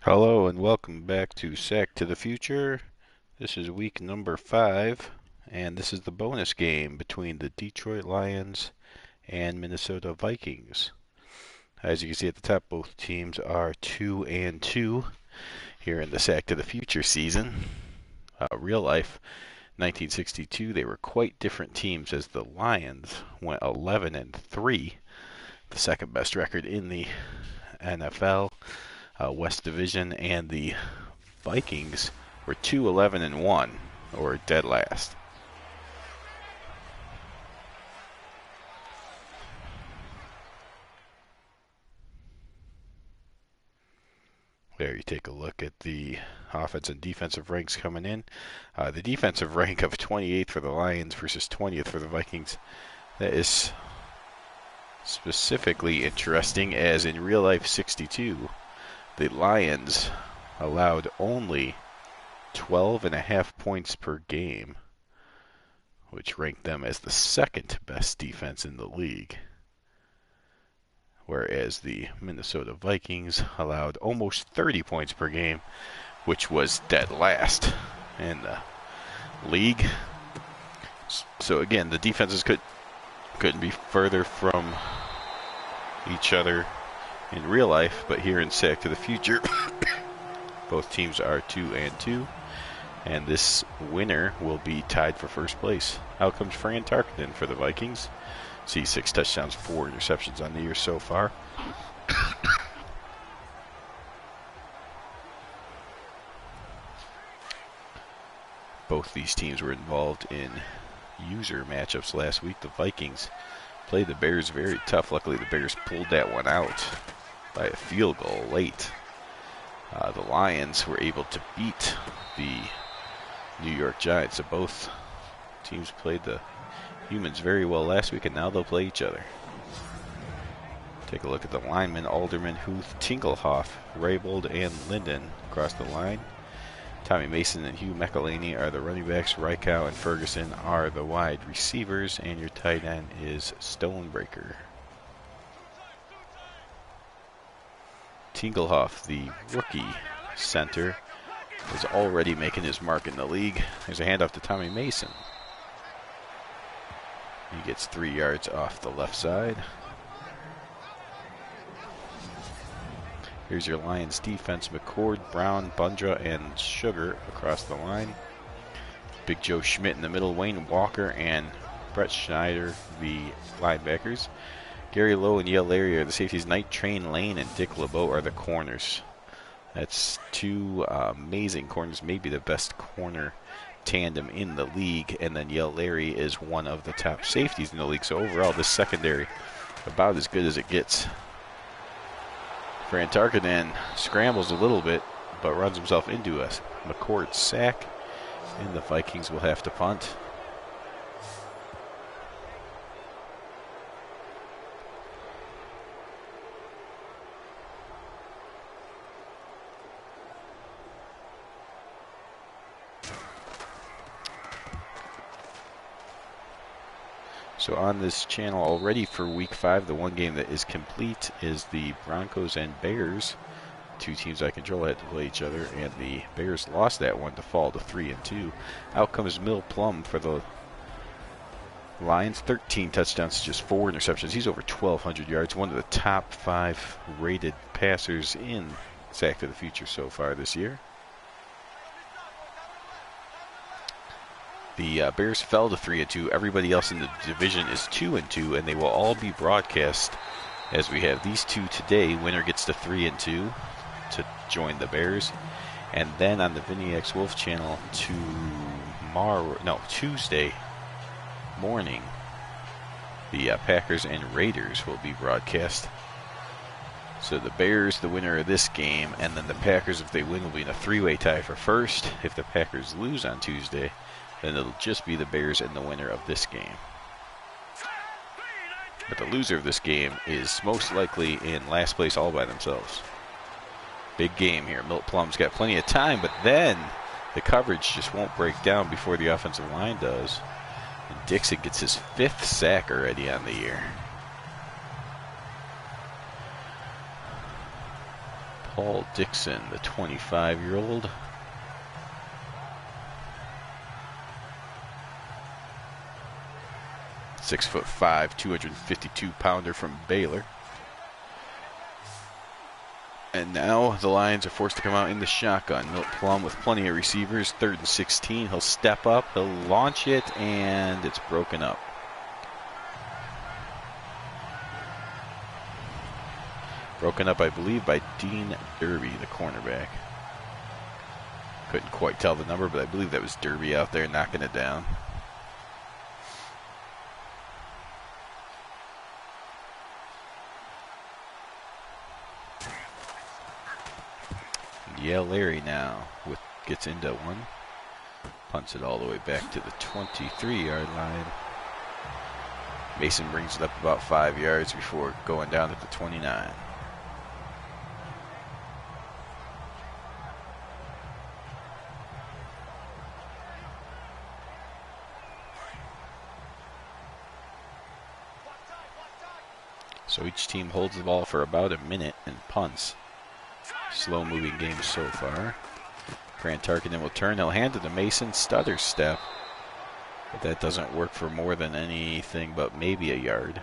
Hello and welcome back to Sack to the Future. This is week number 5, and this is the bonus game between the Detroit Lions and Minnesota Vikings. As you can see at the top, both teams are 2 and 2 here in the Sack to the Future season. Real life, 1962, they were quite different teams as the Lions went 11 and 3, the second best record in the NFL. West Division, and the Vikings were 2-11 and 1, or dead last. There you take a look at the offense and defensive ranks coming in. The defensive rank of 28th for the Lions versus 20th for the Vikings. That is specifically interesting, as in real life 62, the Lions allowed only 12.5 points per game, which ranked them as the second best defense in the league. Whereas the Minnesota Vikings allowed almost 30 points per game, which was dead last in the league. So again, the defenses couldn't be further from each other in real life, but here in Sack to the Future, both teams are 2 and 2, and this winner will be tied for first place. Out comes Fran Tarkenton for the Vikings. See, 6 touchdowns, 4 interceptions on the year so far. Both these teams were involved in user matchups last week. The Vikings played the Bears very tough. Luckily, the Bears pulled that one out by a field goal late. The Lions were able to beat the New York Giants. So both teams played the humans very well last week, and now they'll play each other. Take a look at the linemen: Alderman, Huth, Tingelhoff, Raybold, and Linden across the line. Tommy Mason and Hugh McElhaney are the running backs. Rykow and Ferguson are the wide receivers, and your tight end is Stonebreaker. Tingelhoff, the rookie center, is already making his mark in the league. There's a handoff to Tommy Mason. He gets 3 yards off the left side. Here's your Lions defense: McCord, Brown, Bundra, and Sugar across the line. Big Joe Schmidt in the middle, Wayne Walker and Brett Schneider, the linebackers. Gary Lowe and Yale Larry are the safeties. Night Train Lane and Dick LeBeau are the corners. That's two amazing corners, maybe the best corner tandem in the league. And then Yale Larry is one of the top safeties in the league. So overall, this secondary, about as good as it gets. Fran Tarkenton scrambles a little bit, but runs himself into a McCord sack, and the Vikings will have to punt. So on this channel already for week 5, the one game that is complete is the Broncos and Bears. Two teams I control had to play each other, and the Bears lost that one to fall to 3-2. Out comes Mill Plum for the Lions. 13 touchdowns, just 4 interceptions. He's over 1,200 yards. One of the top 5 rated passers in Sack to the Future so far this year. The Bears fell to 3-2. Everybody else in the division is 2-2, and they will all be broadcast as we have these two today. Winner gets to 3-2 to join the Bears, and then on the Vinny X Wolf channel Tuesday morning, the Packers and Raiders will be broadcast. So the Bears, the winner of this game, and then the Packers, if they win, will be in a 3-way tie for first. If the Packers lose on Tuesday, then it'll just be the Bears and the winner of this game. But the loser of this game is most likely in last place all by themselves. Big game here. Milt Plum's got plenty of time, but then the coverage just won't break down before the offensive line does. And Dixon gets his 5th sack already on the year. Paul Dixon, the 25-year-old. .6'5", 252-pounder from Baylor. And now the Lions are forced to come out in the shotgun. Milt Plum with plenty of receivers. 3rd and 16. He'll step up. He'll launch it, and it's broken up. Broken up, I believe, by Dean Derby, the cornerback. Couldn't quite tell the number, but I believe that was Derby out there knocking it down. Yeah, Larry now gets into one. Punts it all the way back to the 23-yard line. Mason brings it up about 5 yards before going down to the 29. So each team holds the ball for about a minute and punts. Slow moving game so far. Grant Tarkenton will turn. He'll hand it to Mason. Stutter step. But that doesn't work for more than anything but maybe a yard.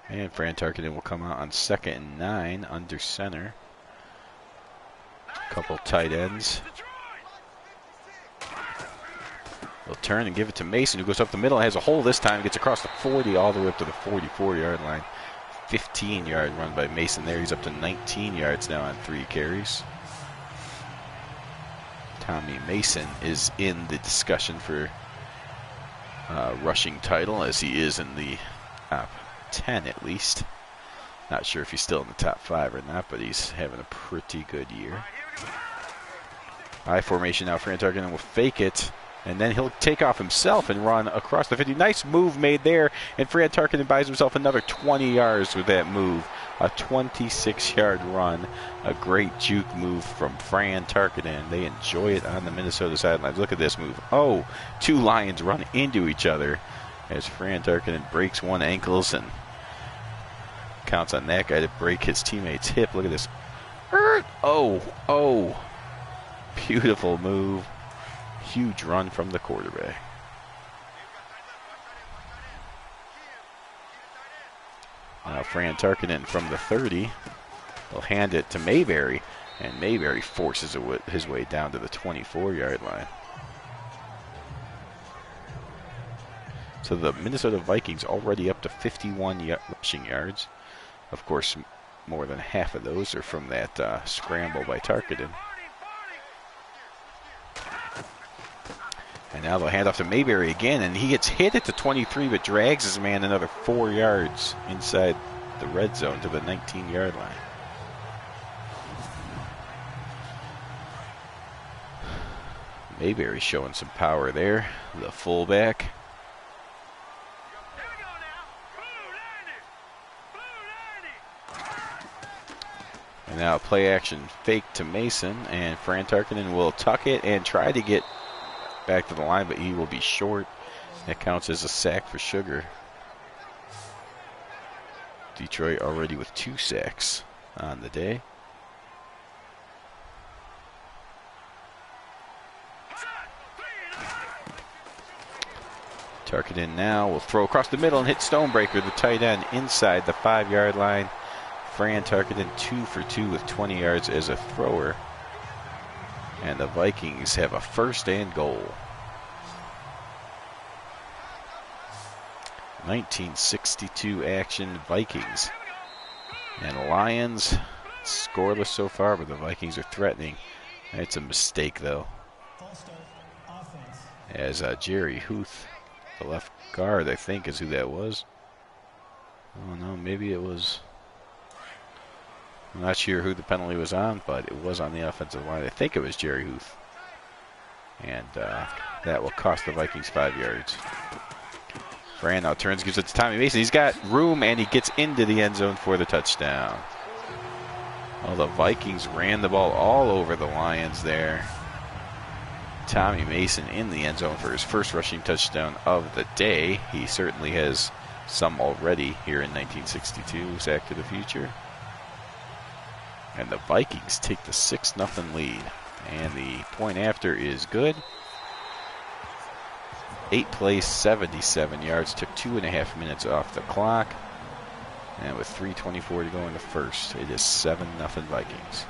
And Fran Tarkenton will come out on 2nd and 9 under center. Couple tight ends. He'll turn and give it to Mason, who goes up the middle and has a hole this time. Gets across the 40 all the way up to the 44-yard line. 15-yard run by Mason there. He's up to 19 yards now on 3 carries. Tommy Mason is in the discussion for rushing title, as he is in the top 10 at least. Not sure if he's still in the top 5 or not, but he's having a pretty good year. I formation now. Fran Tarkenton will fake it. And then he'll take off himself and run across the 50. Nice move made there. And Fran Tarkenton buys himself another 20 yards with that move. A 26-yard run. A great juke move from Fran Tarkenton. They enjoy it on the Minnesota sidelines. Look at this move. Oh, 2 Lions run into each other as Fran Tarkenton breaks one ankles and counts on that guy to break his teammate's hip. Look at this. Oh. Beautiful move. Huge run from the quarterback. Now Fran Tarkenton from the 30 will hand it to Mayberry, and Mayberry forces his way down to the 24-yard line. So the Minnesota Vikings already up to 51 rushing yards. Of course, more than half of those are from that scramble by Tarkenton. And now they'll hand off to Mayberry again, and he gets hit at the 23, but drags his man another 4 yards inside the red zone to the 19-yard line. Mayberry showing some power there, the fullback. And now play action fake to Mason, and Fran Tarkenton will tuck it and try to get back to the line, but he will be short. That counts as a sack for Sugar. Detroit already with 2 sacks on the day. Tarkenton now will throw across the middle and hit Stonebreaker, the tight end, inside the 5-yard line. Fran Tarkenton 2 for 2 with 20 yards as a thrower. And the Vikings have a 1st and goal. 1962 action, Vikings. And Lions scoreless so far, but the Vikings are threatening. It's a mistake, though. As Jerry Huth, the left guard, I think is who that was. Oh, no, maybe it was... I'm not sure who the penalty was on, but it was on the offensive line. I think it was Jerry Huth. And that will cost the Vikings 5 yards. Fran now turns, gives it to Tommy Mason. He's got room, and he gets into the end zone for the touchdown. Well, the Vikings ran the ball all over the Lions there. Tommy Mason in the end zone for his first rushing touchdown of the day. He certainly has some already here in 1962, sack to the future. And the Vikings take the 6-0 lead. And the point after is good. 8 plays, 77 yards. Took 2.5 minutes off the clock. And with 3:24 to go in the first, it is 7-0 Vikings.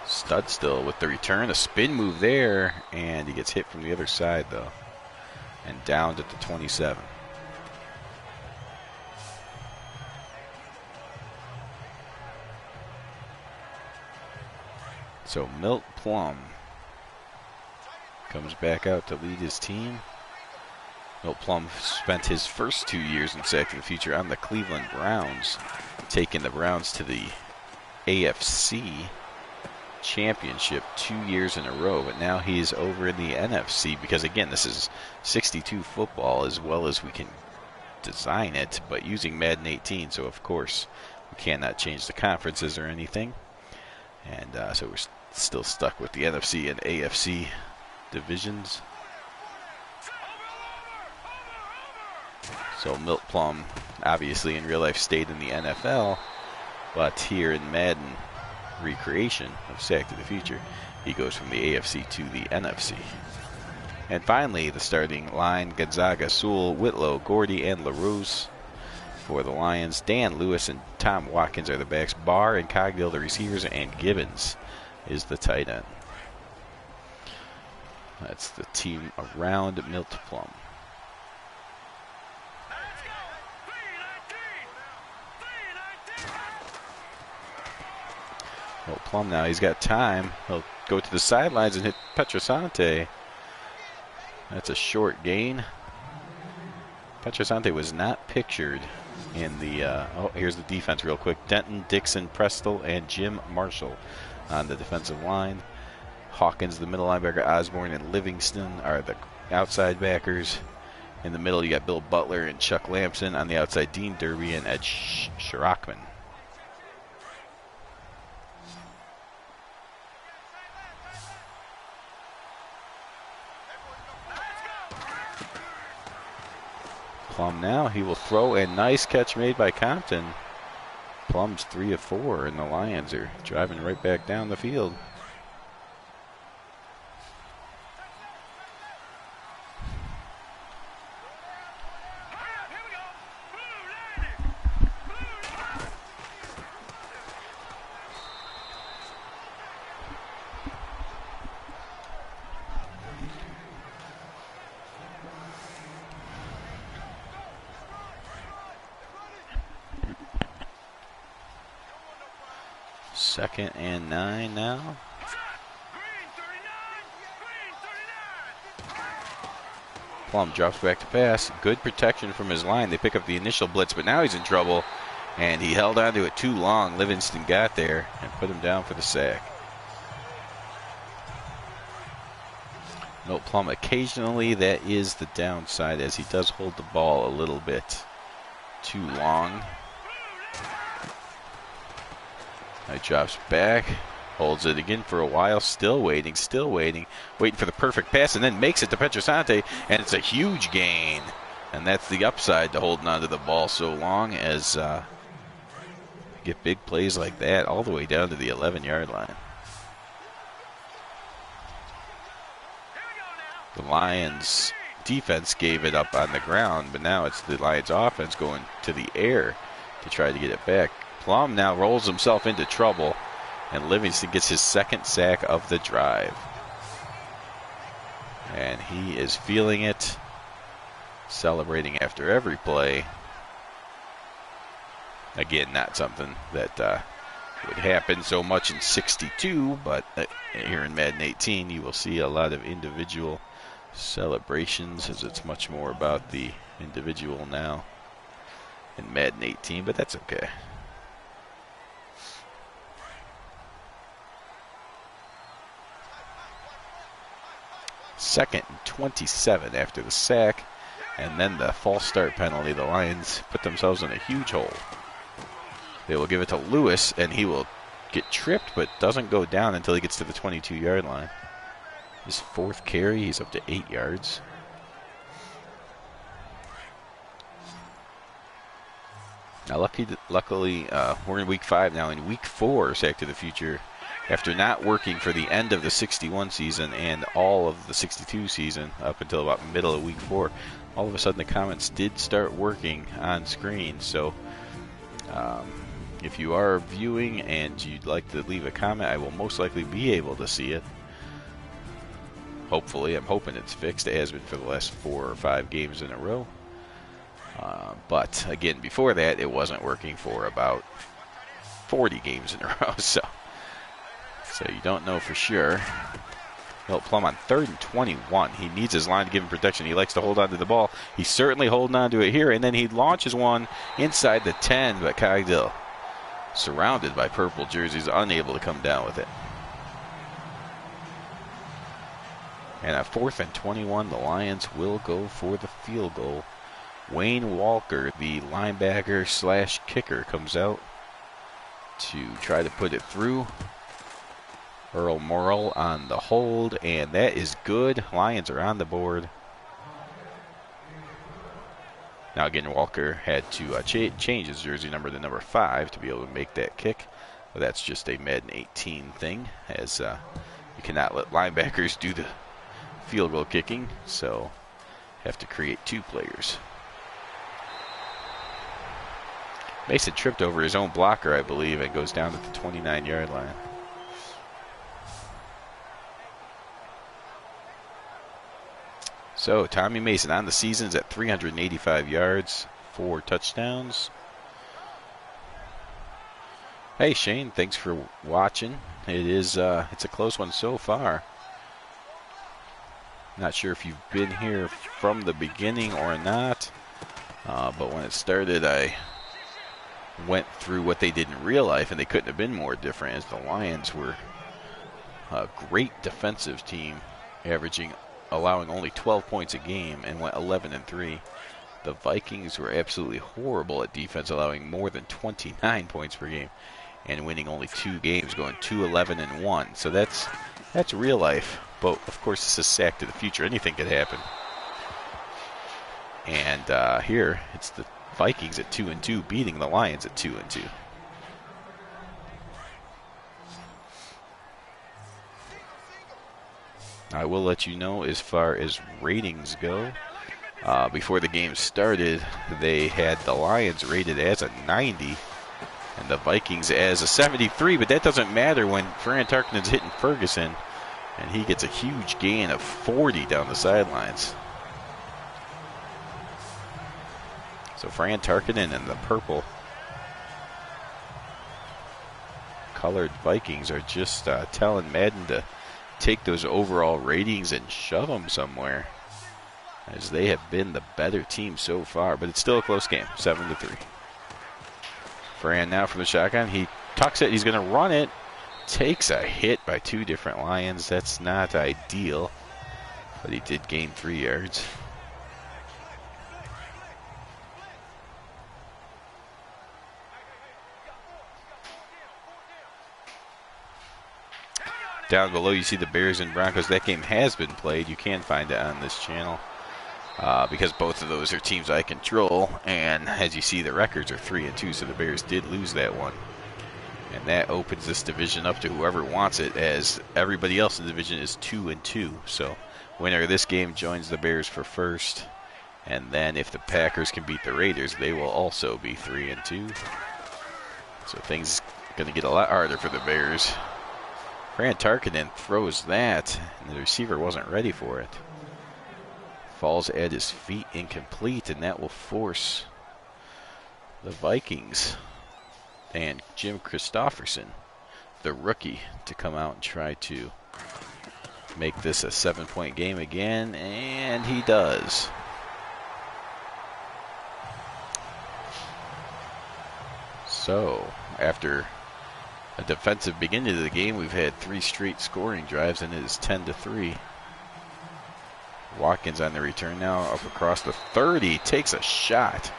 Stud still with the return. A spin move there. And he gets hit from the other side, though. And downed at the 27. So Milt Plum comes back out to lead his team. Milt Plum spent his first 2 years in sack to the future on the Cleveland Browns, taking the Browns to the AFC Championship 2 years in a row. But now he's over in the NFC because, again, this is 62 football as well as we can design it, but using Madden 18. So, of course, we cannot change the conferences or anything. And so we're still stuck with the NFC and AFC divisions. So Milt Plum, obviously in real life, stayed in the NFL, but here in Madden recreation of Sack to the Future, he goes from the AFC to the NFC. And finally, the starting line: Gonzaga, Sewell, Whitlow, Gordy, and LaRose. For the Lions, Dan Lewis and Tom Watkins are the backs. Barr and Cogdill the receivers, and Gibbons is the tight end. That's the team around Milt Plum. Milt Plum now, he's got time. He'll go to the sidelines and hit Petrosante. That's a short gain. Petrosante was not pictured in the, here's the defense real quick. Denton, Dixon, Prestel, and Jim Marshall on the defensive line. Hawkins, the middle linebacker, Osborne and Livingston are the outside backers. In the middle, you got Bill Butler and Chuck Lamson. On the outside, Dean Derby and Ed Shirachman. Plum now, he will throw, and nice catch made by Compton. Plum's 3 of 4, and the Lions are driving right back down the field. Second and 9 now. Plum drops back to pass. Good protection from his line. They pick up the initial blitz, but now he's in trouble, and he held on to it too long. Livingston got there and put him down for the sack. Milt Plum, occasionally that is the downside, as he does hold the ball a little bit too long. He drops back, holds it again for a while, still waiting for the perfect pass, and then makes it to Petrosante, and it's a huge gain. And that's the upside to holding on to the ball so long, as get big plays like that all the way down to the 11-yard line. The Lions defense gave it up on the ground, but now it's the Lions offense going to the air to try to get it back. Plum now rolls himself into trouble, and Livingston gets his second sack of the drive. And he is feeling it, celebrating after every play. Again, not something that would happen so much in 62, but here in Madden 18, you will see a lot of individual celebrations, as it's much more about the individual now in Madden 18, but that's okay. Second and 27 after the sack, and then the false start penalty. The Lions put themselves in a huge hole. They will give it to Lewis, and he will get tripped, but doesn't go down until he gets to the 22-yard line. His 4th carry, he's up to 8 yards. Now, luckily, we're in week 5 now. In week 4, Sack to the Future, after not working for the end of the 61 season and all of the 62 season up until about middle of week 4, all of a sudden the comments did start working on screen. So if you are viewing and you'd like to leave a comment, I will most likely be able to see it. Hopefully, I'm hoping it's fixed. It has been for the last 4 or 5 games in a row. But again, before that, it wasn't working for about 40 games in a row. So you don't know for sure. He'll plumb on 3rd and 21. He needs his line to give him protection. He likes to hold on to the ball. He's certainly holding on to it here. And then he launches one inside the 10, but Kyle, surrounded by purple jerseys, unable to come down with it. And at 4th and 21, the Lions will go for the field goal. Wayne Walker, the linebacker / kicker, comes out to try to put it through. Earl Morrill on the hold, and that is good. Lions are on the board. Now again, Walker had to change his jersey number to number 5 to be able to make that kick. But that's just a Madden 18 thing, as you cannot let linebackers do the field goal kicking, so have to create 2 players. Mason tripped over his own blocker, I believe, and goes down at the 29-yard line. So Tommy Mason on the season's at 385 yards, 4 touchdowns. Hey Shane, thanks for watching. It's a close one so far. Not sure if you've been here from the beginning or not, but when it started, I went through what they did in real life, and they couldn't have been more different, as the Lions were a great defensive team, allowing only 12 points a game, and went 11-3. The Vikings were absolutely horrible at defense, allowing more than 29 points per game, and winning only 2 games, going 2-11-1. So that's real life. But of course, this is Sack to the Future. Anything could happen. And here it's the Vikings at 2-2, beating the Lions at 2-2. I will let you know as far as ratings go. Before the game started, they had the Lions rated as a 90 and the Vikings as a 73, but that doesn't matter when Fran Tarkenton's hitting Ferguson, and he gets a huge gain of 40 down the sidelines. So Fran Tarkenton and the purple colored Vikings are just telling Madden to take those overall ratings and shove them somewhere, as they have been the better team so far. But it's still a close game, 7-3. Fran now from the shotgun. He tucks it. He's going to run it. Takes a hit by 2 different Lions. That's not ideal, but he did gain 3 yards. Down below you see the Bears and Broncos. That game has been played. You can find it on this channel because both of those are teams I control. And as you see, the records are 3-2, so the Bears did lose that one. And that opens this division up to whoever wants it, as everybody else in the division is 2-2. So winner of this game joins the Bears for first. And then if the Packers can beat the Raiders, they will also be 3-2. So things are going to get a lot harder for the Bears. Fran Tarkenton throws that, and the receiver wasn't ready for it. Falls at his feet, incomplete, and that will force the Vikings and Jim Christopherson, the rookie, to come out and try to make this a 7-point game again, and he does. So, after a defensive beginning of the game, we've had 3 straight scoring drives, and it is 10-3. Watkins on the return now, up across the 30, takes a shot.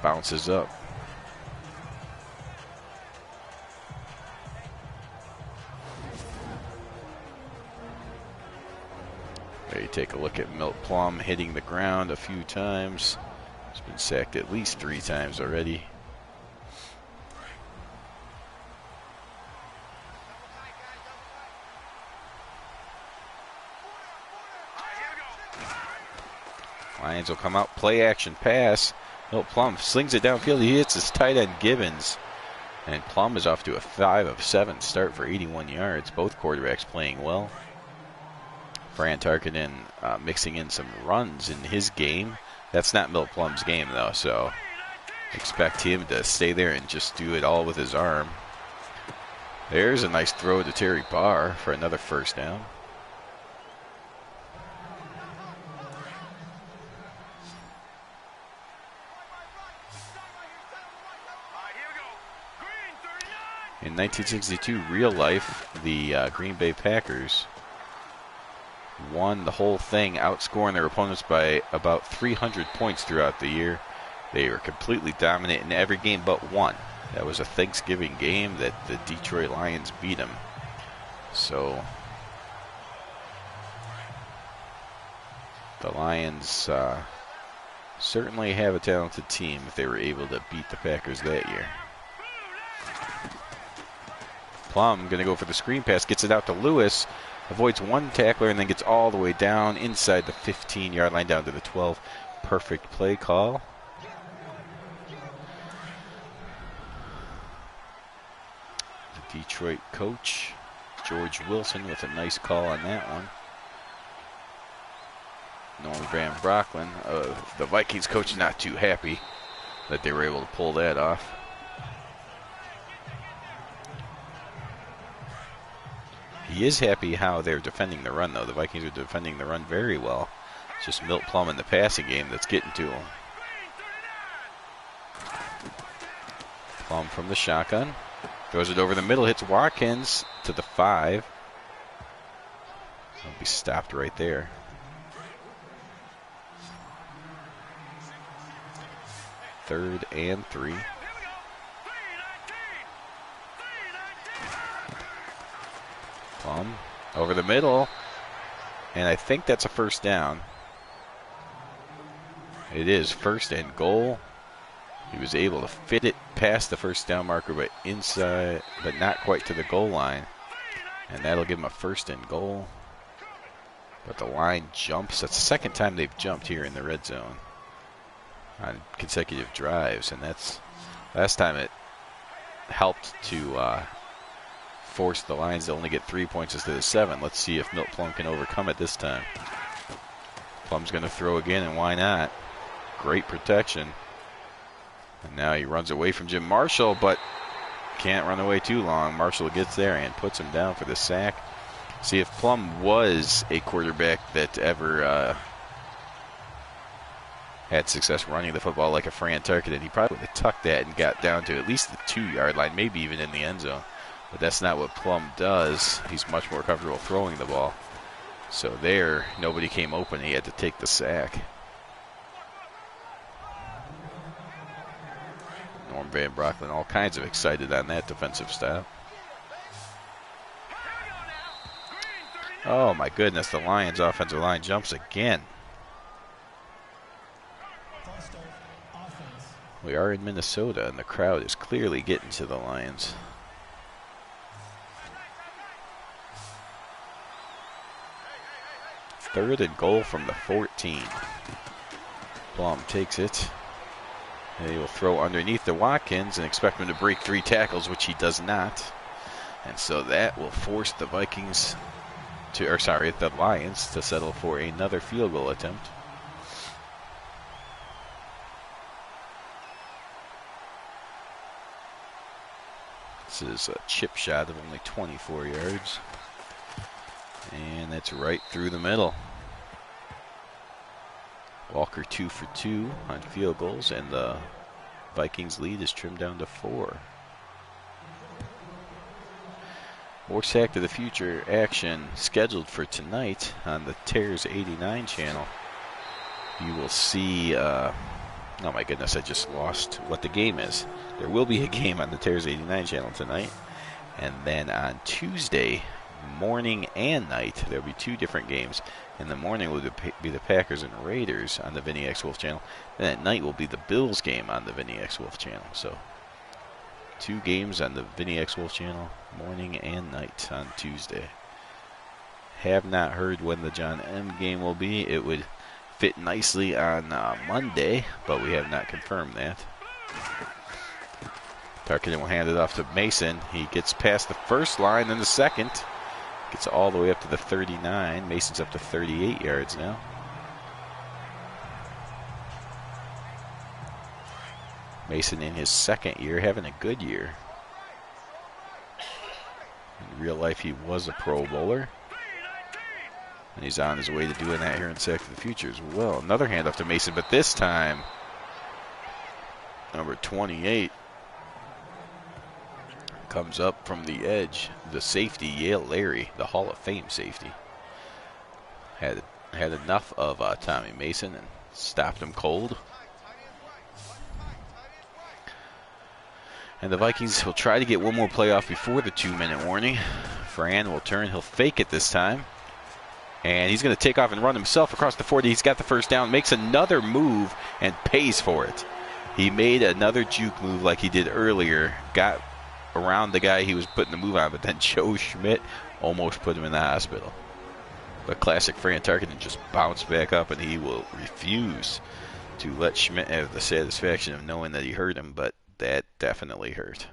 Bounces up. There you take a look at Milt Plum hitting the ground a few times. He's been sacked at least 3 times already. Lions will come out, play action pass. Milt Plum slings it downfield. He hits his tight end Gibbons. And Plum is off to a 5 of 7 start for 81 yards. Both quarterbacks playing well. Fran Tarkenton mixing in some runs in his game. That's not Milt Plum's game, though, so expect him to stay there and just do it all with his arm. There's a nice throw to Terry Barr for another first down. In 1962, real life, the Green Bay Packers won the whole thing, outscoring their opponents by about 300 points throughout the year. They were completely dominant in every game but one. That was a Thanksgiving game that the Detroit Lions beat them. So the Lions certainly have a talented team if they were able to beat the Packers that year. Plum going to go for the screen pass, gets it out to Lewis, avoids one tackler, and then gets all the way down inside the 15-yard line down to the 12. Perfect play call. The Detroit coach, George Wilson, with a nice call on that one. Norm Van Brocklin, the Vikings coach, not too happy that they were able to pull that off. He is happy how they're defending the run, though. The Vikings are defending the run very well. It's just Milt Plum in the passing game that's getting to him. Plum from the shotgun. Throws it over the middle, hits Watkins to the 5. He'll be stopped right there. Third and 3. Plum over the middle, and I think that's a first down. It is first and goal. He was able to fit it past the first down marker, but inside, but not quite to the goal line, and that'll give him a first and goal. But the line jumps. That's the second time they've jumped here in the red zone on consecutive drives, and that's last time it helped to force the Lions to only get 3 points instead of 7. Let's see if Milt Plum can overcome it this time. Plum's going to throw again, and why not? Great protection. And now he runs away from Jim Marshall, but can't run away too long. Marshall gets there and puts him down for the sack. See, if Plum was a quarterback that ever had success running the football like a Fran Tarkenton, he probably would have tucked that and got down to at least the 2-yard line, maybe even in the end zone. But that's not what Plum does. He's much more comfortable throwing the ball. So there, nobody came open. He had to take the sack. Norm Van Brocklin, all kinds of excited on that defensive stop. Oh my goodness, the Lions offensive line jumps again. We are in Minnesota, and the crowd is clearly getting to the Lions. Third and goal from the 14. Plum takes it. And he will throw underneath to Watkins and expect him to break 3 tackles, which he does not. And so that will force the Vikings to, or sorry, the Lions to settle for another field goal attempt. This is a chip shot of only 24 yards. And that's right through the middle. Walker 2 for 2 on field goals, and the Vikings lead is trimmed down to 4. More Sack to the Future action scheduled for tonight on the Tears 89 channel. You will see, oh my goodness, I just lost what the game is. There will be a game on the Tears 89 channel tonight. And then on Tuesday, morning and night. There'll be 2 different games. In the morning will be the Packers and Raiders on the Vinny X Wolf channel. Then at night will be the Bills game on the Vinny X Wolf channel. So 2 games on the Vinny X Wolf channel, morning and night on Tuesday. Have not heard when the John M game will be. It would fit nicely on Monday, but we have not confirmed that. Tarkenton will hand it off to Mason. He gets past the first line, then the second. Gets all the way up to the 39. Mason's up to 38 yards now. Mason in his second year, having a good year. In real life, he was a Pro Bowler. And he's on his way to doing that here in Sack of the Future as well. Another handoff to Mason, but this time, number 28 comes up from the edge. The safety, Yale Larry, the Hall of Fame safety, had enough of Tommy Mason and stopped him cold. And the Vikings will try to get one more play off before the 2-minute warning. Fran will turn. He'll fake it this time. And he's going to take off and run himself across the 40. He's got the first down, makes another move, and pays for it. He made another juke move like he did earlier. Got around the guy he was putting the move on, but then Joe Schmidt almost put him in the hospital. But classic Fran Tarkenton just bounced back up, and he will refuse to let Schmidt have the satisfaction of knowing that he hurt him, but that definitely hurt.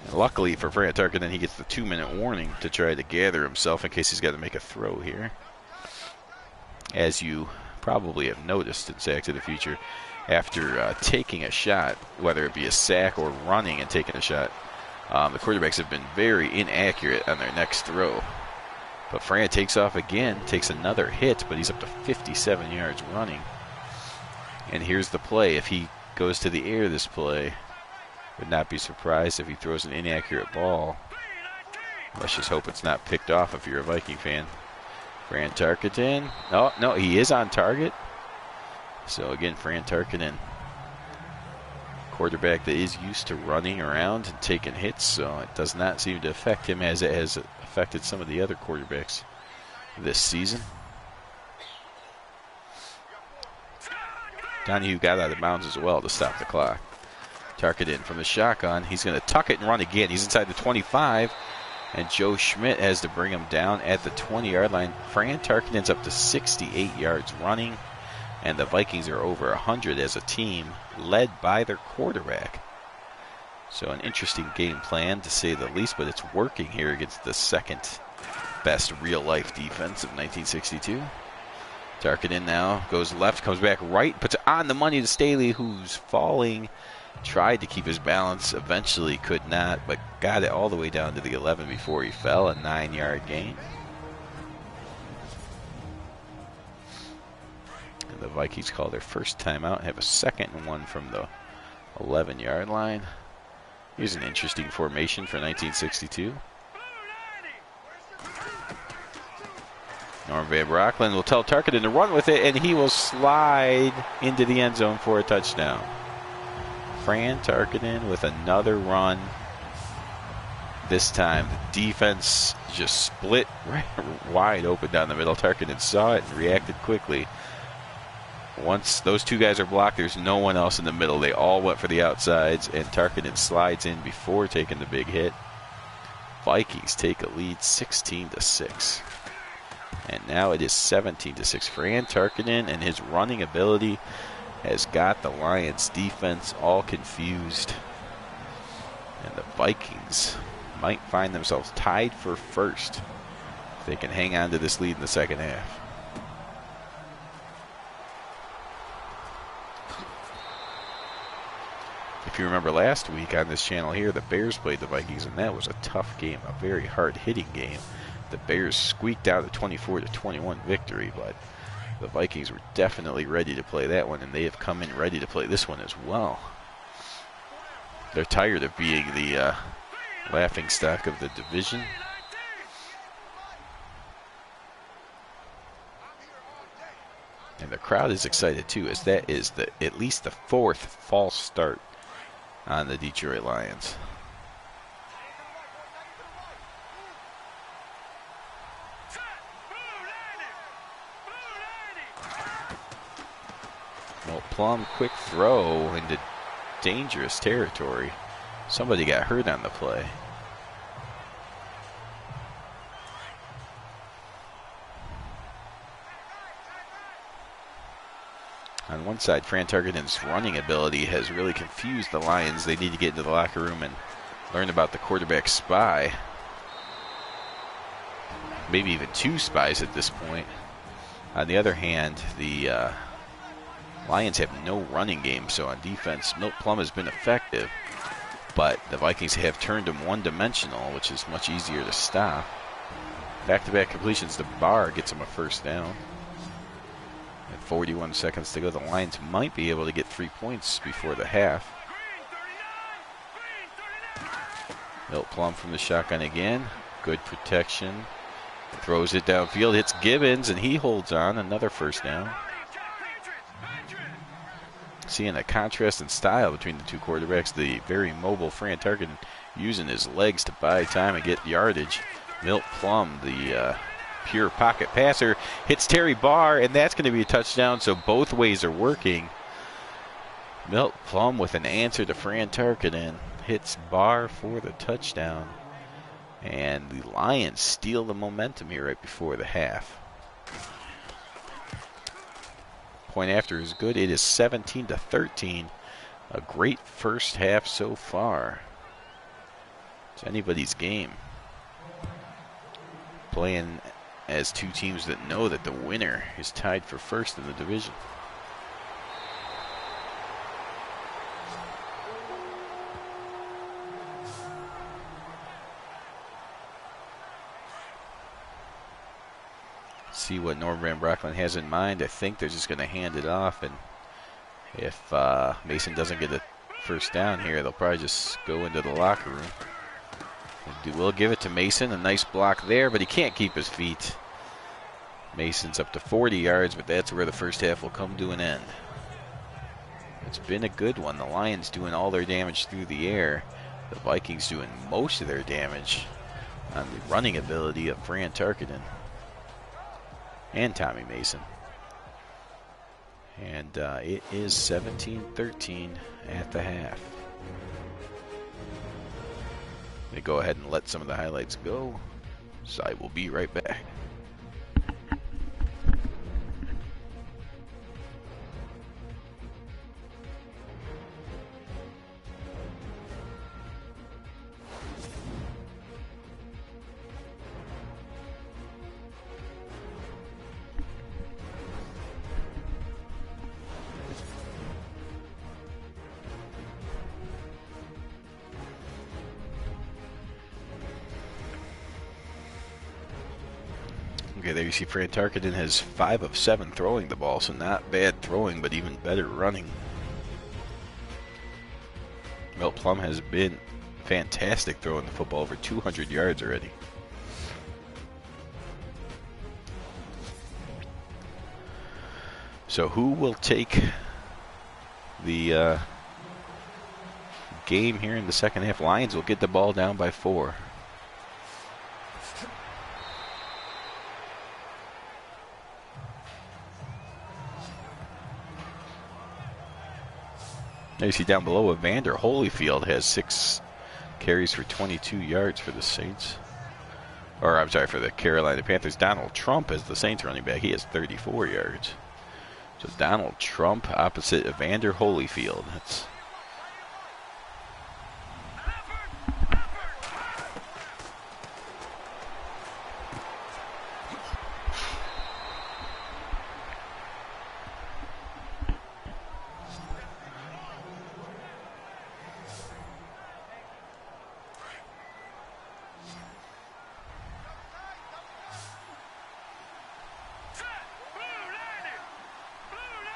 And luckily for Fran Tarkenton, he gets the 2-minute warning to try to gather himself in case he's got to make a throw here. As you probably have noticed in Sack to the Future, after taking a shot, whether it be a sack or running and taking a shot, the quarterbacks have been very inaccurate on their next throw. But Fran takes off again, takes another hit, but he's up to 57 yards running. And here's the play. If he goes to the air this play, would not be surprised if he throws an inaccurate ball. Let's just hope it's not picked off if you're a Viking fan. Fran Tarkenton. Oh, no, he is on target. So again, Fran Tarkenton, quarterback that is used to running around and taking hits, so it does not seem to affect him as it has affected some of the other quarterbacks this season. Donahue got out of bounds as well to stop the clock. Tarkenton from the shotgun. He's going to tuck it and run again. He's inside the 25, and Joe Schmidt has to bring him down at the 20-yard line. Fran Tarkenton's up to 68 yards running, and the Vikings are over 100 as a team, led by their quarterback. So an interesting game plan, to say the least, but it's working here against the second best real-life defense of 1962. Tarkenton now goes left, comes back right, puts it on the money to Staley, who's falling. Tried to keep his balance, eventually could not, but got it all the way down to the 11 before he fell, a 9-yard gain. And the Vikings call their first timeout and have a second and one from the 11-yard line. Here's an interesting formation for 1962. Norm Van Brocklin will tell Tarkenton to run with it, and he will slide into the end zone for a touchdown. Fran Tarkenton with another run. This time the defense just split right wide open down the middle. Tarkenton saw it and reacted quickly. Once those two guys are blocked, there's no one else in the middle. They all went for the outsides, and Tarkenton slides in before taking the big hit. Vikings take a lead 16-6. And now it is 17-6. Fran Tarkenton and his running ability has got the Lions defense all confused. And the Vikings might find themselves tied for first if they can hang on to this lead in the second half. If you remember last week on this channel here, the Bears played the Vikings, and that was a tough game, a very hard-hitting game. The Bears squeaked out a 24-21 victory, but the Vikings were definitely ready to play that one, and they have come in ready to play this one as well. They're tired of being the laughingstock of the division. And the crowd is excited too, as that is at least the fourth false start on the Detroit Lions. Plum, quick throw into dangerous territory. Somebody got hurt on the play. On one side, Fran Tarkenton's running ability has really confused the Lions. They need to get into the locker room and learn about the quarterback spy. Maybe even two spies at this point. On the other hand, the Lions have no running game, so on defense, Milt Plum has been effective. But the Vikings have turned him one-dimensional, which is much easier to stop. Back-to-back completions to Barr gets him a first down. At 41 seconds to go, the Lions might be able to get 3 points before the half. Milt Plum from the shotgun again. Good protection. Throws it downfield, hits Gibbons, and he holds on. Another first down. Seeing a contrast in style between the two quarterbacks. The very mobile Fran Tarkenton using his legs to buy time and get yardage. Milt Plum, the pure pocket passer, hits Terry Barr, and that's going to be a touchdown, so both ways are working. Milt Plum with an answer to Fran Tarkenton, hits Barr for the touchdown, and the Lions steal the momentum here right before the half. Point after is good. It is 17-13. A great first half so far. It's anybody's game. Playing as two teams that know that the winner is tied for first in the division. See what Norm Van Brocklin has in mind. I think they're just going to hand it off, and if Mason doesn't get a first down here, they'll probably just go into the locker room. We'll give it to Mason. A nice block there, but he can't keep his feet. Mason's up to 40 yards, but that's where the first half will come to an end. It's been a good one. The Lions doing all their damage through the air. The Vikings doing most of their damage on the running ability of Fran Tarkenton and Tommy Mason. And it is 17-13 at the half. They go ahead and let some of the highlights go, so I will be right back. Okay, there you see Fran Tarkenton has 5 of 7 throwing the ball, so not bad throwing, but even better running. Milt Plum has been fantastic throwing the football, over 200 yards already. So who will take the game here in the second half? Lions will get the ball down by 4. You see down below, Evander Holyfield has 6 carries for 22 yards for the Saints. Or, I'm sorry, for the Carolina Panthers. Donald Trump as the Saints running back. He has 34 yards. So Donald Trump opposite Evander Holyfield. That's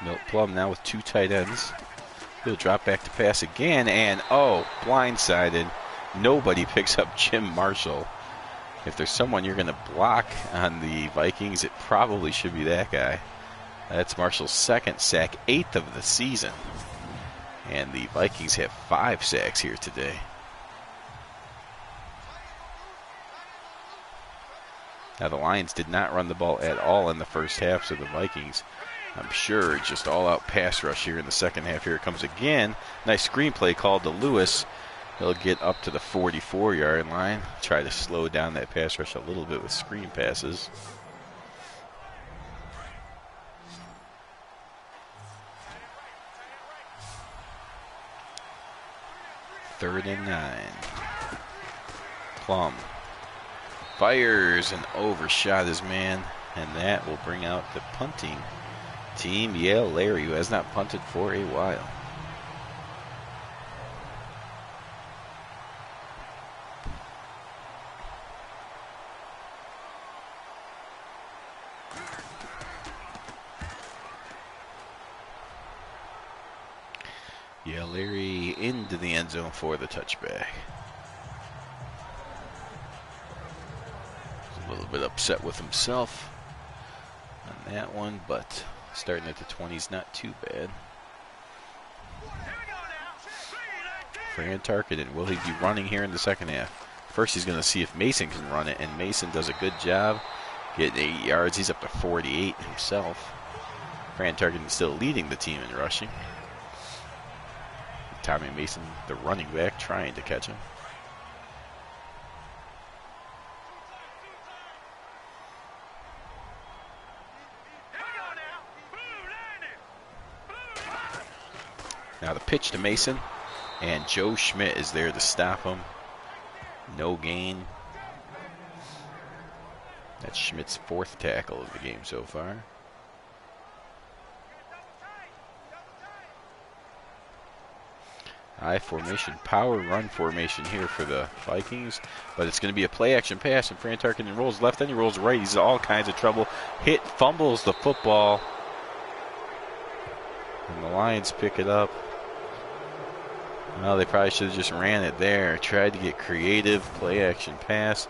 Milt Plum now with 2 tight ends. He'll drop back to pass again, and blindsided. Nobody picks up Jim Marshall. If there's someone you're going to block on the Vikings, it probably should be that guy. That's Marshall's 2nd sack, 8th of the season. And the Vikings have 5 sacks here today. Now the Lions did not run the ball at all in the first half, so the Vikings I'm sure just all-out pass rush here in the second half. Here it comes again. Nice screenplay called to Lewis. He'll get up to the 44-yard line. Try to slow down that pass rush a little bit with screen passes. Third and 9. Plum fires and overshot his man, and that will bring out the punting team. Yale Larry, who has not punted for a while. Yale Larry into the end zone for the touchback. He's a little bit upset with himself on that one, but starting at the 20's not too bad. Fran Tarkenton, will he be running here in the second half? First he's going to see if Mason can run it, and Mason does a good job getting 8 yards. He's up to 48 himself. Fran Tarkenton still leading the team in rushing. Tommy Mason, the running back, trying to catch him. Now the pitch to Mason, and Joe Schmidt is there to stop him. No gain. That's Schmidt's 4th tackle of the game so far. I formation, power run formation here for the Vikings, but it's going to be a play action pass, and Fran Tarkenton rolls left, then he rolls right. He's in all kinds of trouble. Fumbles the football, and the Lions pick it up. Well, they probably should have just ran it there. Tried to get creative, play action pass.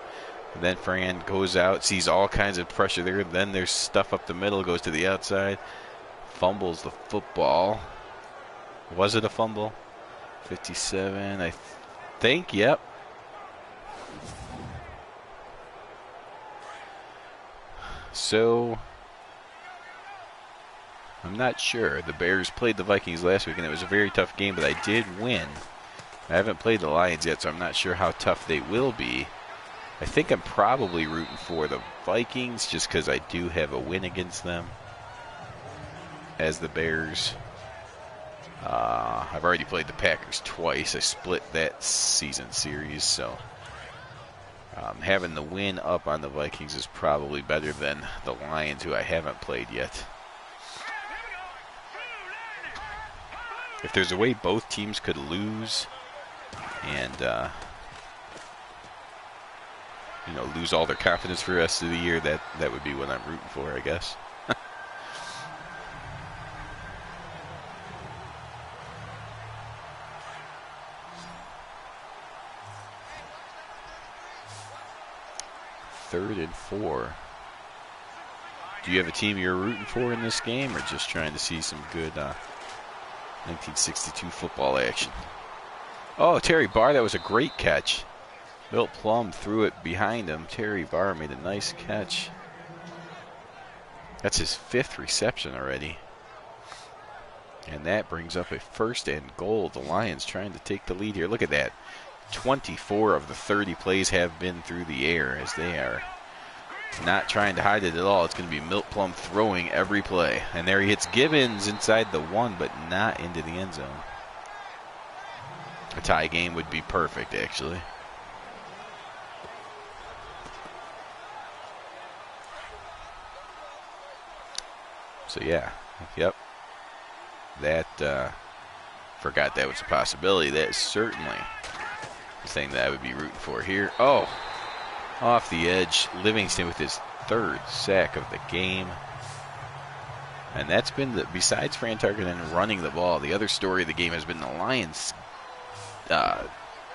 And then Fran goes out, sees all kinds of pressure there. Then there's stuff up the middle, goes to the outside, fumbles the football. Was it a fumble? 57, I think, yep. So, I'm not sure. The Bears played the Vikings last week, and it was a very tough game, but I did win. I haven't played the Lions yet, so I'm not sure how tough they will be. I think I'm probably rooting for the Vikings just because I do have a win against them as the Bears. I've already played the Packers twice. I split that season series, so having the win up on the Vikings is probably better than the Lions, who I haven't played yet. If there's a way both teams could lose and lose all their confidence for the rest of the year, that would be what I'm rooting for, I guess. Third and 4. Do you have a team you're rooting for in this game, or just trying to see some good 1962 football action? Oh, Terry Barr, that was a great catch. Milt Plum threw it behind him. Terry Barr made a nice catch. That's his 5th reception already. And that brings up a 1st and goal. The Lions trying to take the lead here. Look at that. 24 of the 30 plays have been through the air, as they are not trying to hide it at all. It's going to be Milt Plum throwing every play. And there he hits Gibbons inside the 1, but not into the end zone. A tie game would be perfect, actually. So, yeah. Yep. That, forgot that was a possibility. That is certainly the thing that I would be rooting for here. Oh, off the edge. Livingston with his 3rd sack of the game. And that's been, besides Fran Tarkenton running the ball, the other story of the game has been the Lions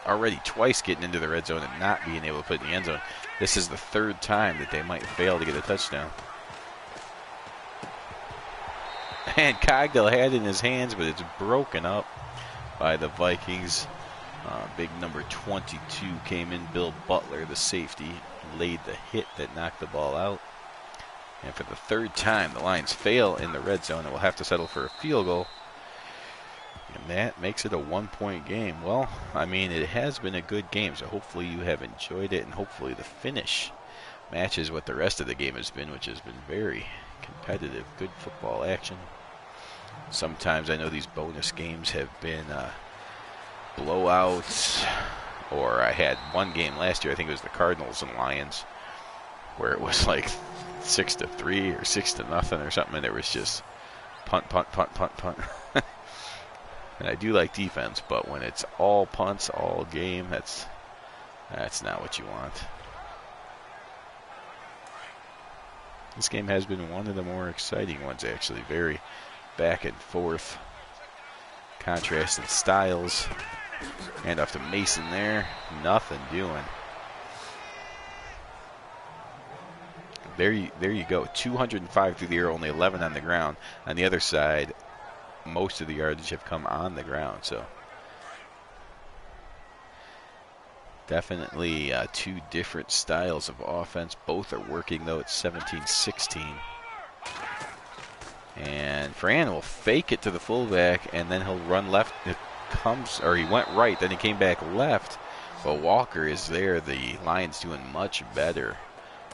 already twice getting into the red zone and not being able to put it in the end zone. This is the 3rd time that they might fail to get a touchdown. And Cogdell had it in his hands, but it's broken up by the Vikings. Big number 22 came in. Bill Butler, the safety, laid the hit that knocked the ball out. And for the third time, the Lions fail in the red zone and will have to settle for a field goal. And that makes it a 1-point game. Well, I mean, it has been a good game, so hopefully you have enjoyed it, and hopefully the finish matches what the rest of the game has been, which has been very competitive, good football action. Sometimes I know these bonus games have been blowouts, or I had one game last year, I think it was the Cardinals and Lions, where it was like 6-3 or 6-0 or something, and it was just punt, punt, punt, punt, punt. And I do like defense, but when it's all punts, all game, that's not what you want. This game has been one of the more exciting ones, actually. Very back and forth, contrasting styles. Hand off to Mason there, nothing doing. There you go. 205 through the air, only 11 on the ground. On the other side, most of the yardage have come on the ground. So definitely two different styles of offense. Both are working, though. It's 17-16. And Fran will fake it to the fullback, and then he'll run left. It comes, or he went right, then he came back left. But Walker is there. The Lions doing much better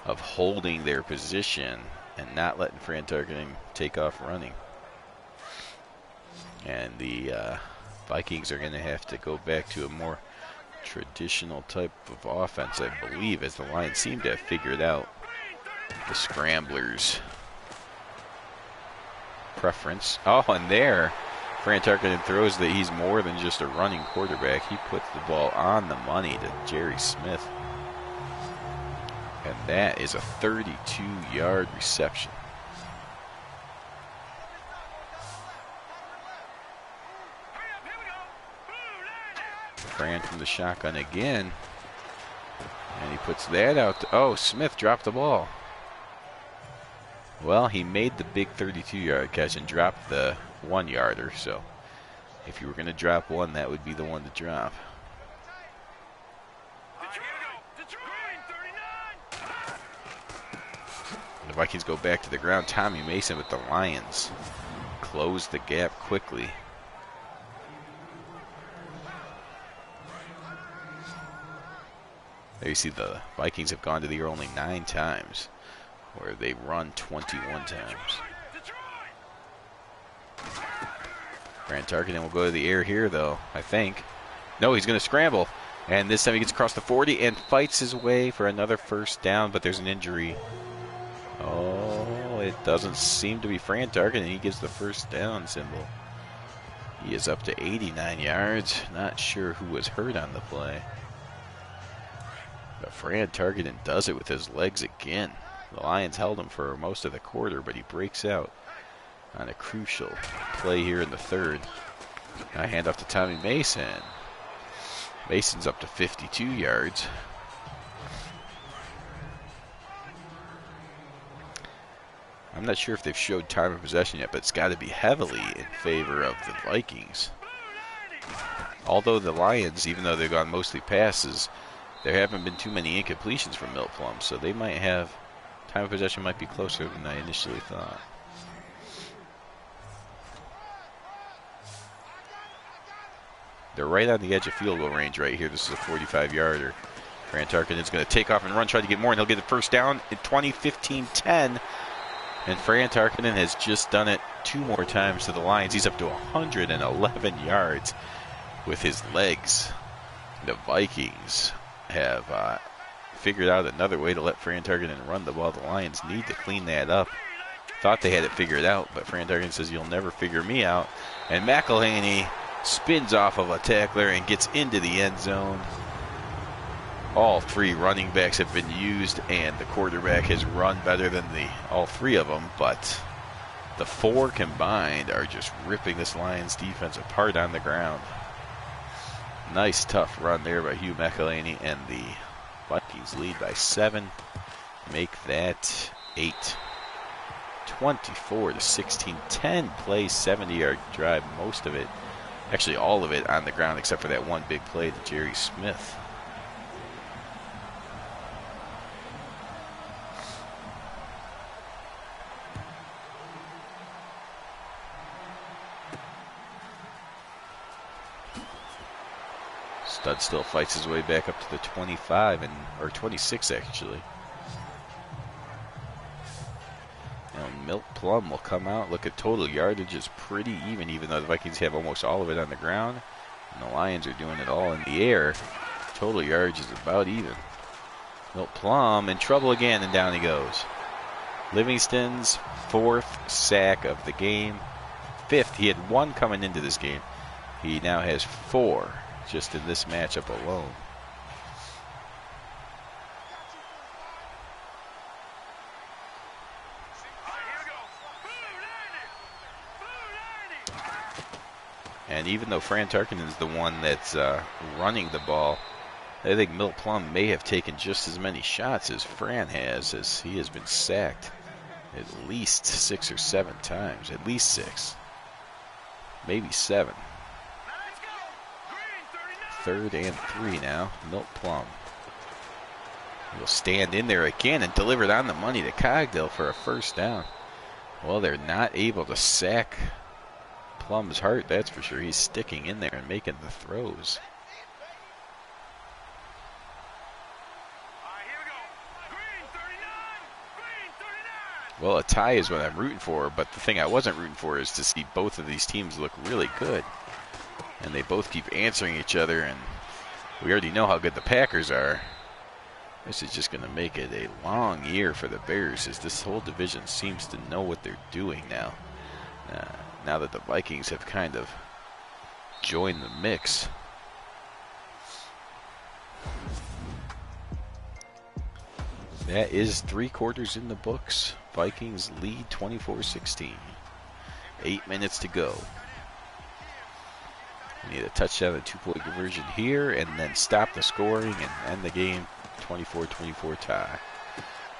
of holding their position and not letting Fran Tarkenton take off running. And the Vikings are going to have to go back to a more traditional type of offense, I believe, as the Lions seem to have figured out the scramblers' preference. Oh, and there, Fran Tarkenton throws that he's more than just a running quarterback. He puts the ball on the money to Jerry Smith. And that is a 32-yard reception. Fran from the shotgun again. And he puts that out. Oh, Smith dropped the ball. Well, he made the big 32-yard catch and dropped the 1-yarder. So if you were going to drop one, that would be the one to drop. The Vikings go back to the ground. Tommy Mason with the Lions close the gap quickly. There you see the Vikings have gone to the air only 9 times, where they run 21 times. Fran Tarkenton will go to the air here, though, I think. No, he's going to scramble. And this time he gets across the 40 and fights his way for another first down, but there's an injury. Oh, it doesn't seem to be Fran Tarkenton. He gives the first down symbol. He is up to 89 yards. Not sure who was hurt on the play. But Fran Tarkenton does it with his legs again. The Lions held him for most of the quarter, but he breaks out on a crucial play here in the third. Now hand off to Tommy Mason. Mason's up to 52 yards. I'm not sure if they've showed time of possession yet, but it's got to be heavily in favor of the Vikings. Although the Lions, even though they've gone mostly passes, there haven't been too many incompletions from Milt Plum, so they might have, time of possession might be closer than I initially thought. They're right on the edge of field goal range right here. This is a 45-yarder. Fran Tarkenton is going to take off and run, try to get more, and he'll get the first down at 20-15-10. And Fran Tarkenton has just done it 2 more times to the Lions. He's up to 111 yards with his legs. The Vikings have figured out another way to let Fran Tarkenton run the ball. The Lions need to clean that up. Thought they had it figured out, but Fran Tarkenton says, "You'll never figure me out." And McElhaney spins off of a tackler and gets into the end zone. All 3 running backs have been used, and the quarterback has run better than all 3 of them, but the 4 combined are just ripping this Lions defense apart on the ground. Nice, tough run there by Hugh McElhaney, and the Vikings lead by 7. Make that 8. 24-16. 10 plays, 70-yard drive, most of it, actually all of it on the ground except for that one big play to Jerry Smith. Stud still fights his way back up to the 25 or 26 actually. Now Milt Plum will come out. Look at total yardage is pretty even though the Vikings have almost all of it on the ground. And the Lions are doing it all in the air. Total yardage is about even. Milt Plum in trouble again, and down he goes. Livingston's 4th sack of the game. 5th. He had 1 coming into this game. He now has 4 just in this matchup alone. And even though Fran Tarkenton is the one that's running the ball, I think Milt Plum may have taken just as many shots as Fran has, as he has been sacked at least 6 or 7 times. At least 6. Maybe 7. 3rd and 3 now. Milt Plum will stand in there again and deliver it on the money to Cogdill for a first down. Well, they're not able to sack Plum's heart, that's for sure. He's sticking in there and making the throws. Well, a tie is what I'm rooting for, but the thing I wasn't rooting for is to see both of these teams look really good. And they both keep answering each other, and we already know how good the Packers are. This is just going to make it a long year for the Bears, as this whole division seems to know what they're doing now. Now that the Vikings have kind of joined the mix. That is 3 quarters in the books. Vikings lead 24-16. 8 minutes to go. We need a touchdown and 2-point conversion here, and then stop the scoring and end the game 24-24 tie.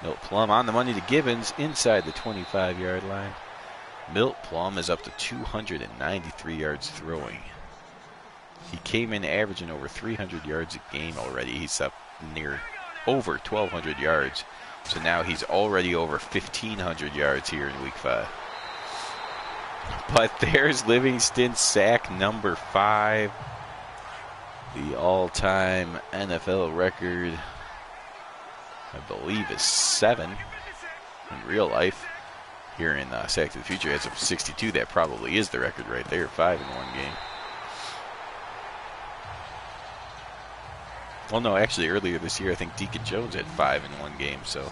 Milt Plum on the money to Gibbons inside the 25-yard line. Milt Plum is up to 293 yards throwing. He came in averaging over 300 yards a game already. He's up near over 1,200 yards. So now he's already over 1,500 yards here in Week 5. But there's Livingston's sack number 5. The all-time NFL record, I believe, is 7 in real life. Here in Sack to the Future, as of 62, that probably is the record right there, 5 in one game. Well, no, actually, earlier this year, I think Deacon Jones had 5 in one game, so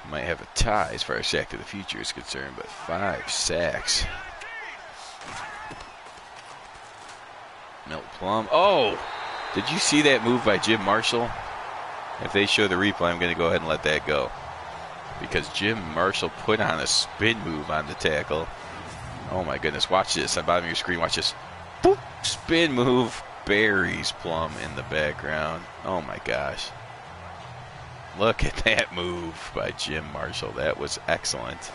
might have a tie as far as Sack to the Future is concerned, but 5 sacks. Milt Plum. Oh! Did you see that move by Jim Marshall? If they show the replay, I'm going to go ahead and let that go. Because Jim Marshall put on a spin move on the tackle. Oh my goodness, watch this. On the bottom of your screen, watch this. Boop! Spin move. Buries Plum in the background. Oh my gosh. Look at that move by Jim Marshall. That was excellent.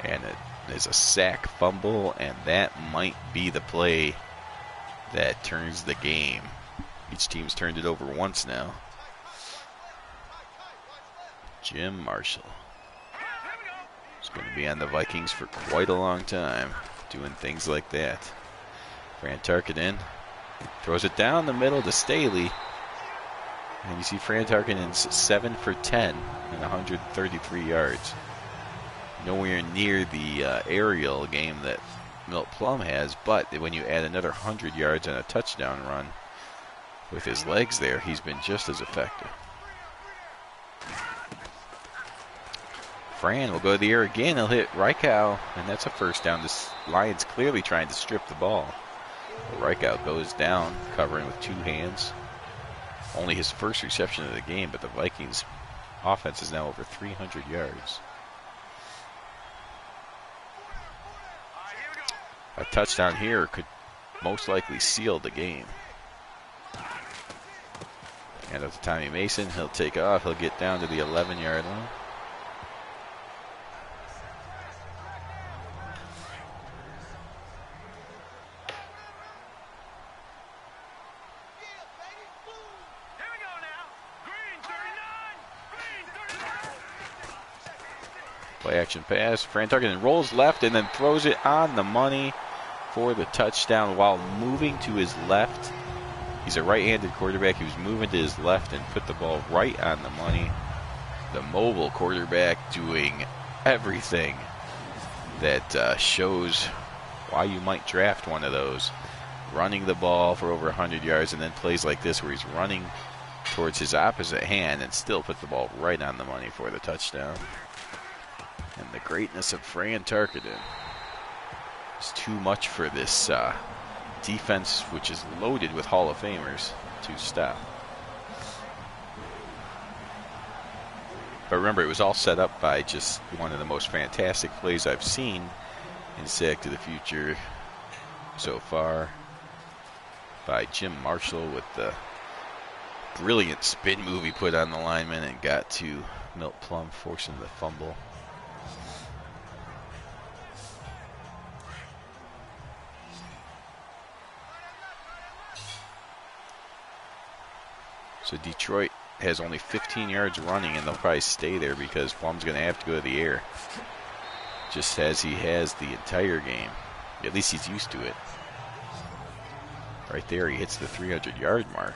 And it is a sack fumble, and that might be the play that turns the game. Each team's turned it over once now. Jim Marshall is going to be on the Vikings for quite a long time, doing things like that. Fran Tarkenton throws it down the middle to Staley. And you see Fran Tarkenton's 7 for 10 and 133 yards. Nowhere near the aerial game that Milt Plum has, but when you add another 100 yards and a touchdown run with his legs there, he's been just as effective. Fran will go to the air again. He'll hit Reichow, and that's a first down. This Lions clearly trying to strip the ball. Reichow goes down, covering with 2 hands. Only his first reception of the game, but the Vikings offense is now over 300 yards. A touchdown here could most likely seal the game. And up to Tommy Mason, he'll take off. He'll get down to the 11-yard line. Play action pass. Fran Tarkenton rolls left and then throws it on the money for the touchdown while moving to his left. He's a right-handed quarterback. He was moving to his left and put the ball right on the money. The mobile quarterback doing everything that shows why you might draft one of those. Running the ball for over 100 yards, and then plays like this where he's running towards his opposite hand and still put the ball right on the money for the touchdown. And the greatness of Fran Tarkenton is too much for this defense, which is loaded with Hall of Famers, to stop. But remember, it was all set up by just one of the most fantastic plays I've seen in Sack to the Future so far by Jim Marshall with the brilliant spin move he put on the lineman and got to Milt Plum, forcing the fumble. So Detroit has only 15 yards running, and they'll probably stay there because Plum's going to have to go to the air, just as he has the entire game. At least he's used to it. Right there, he hits the 300-yard mark.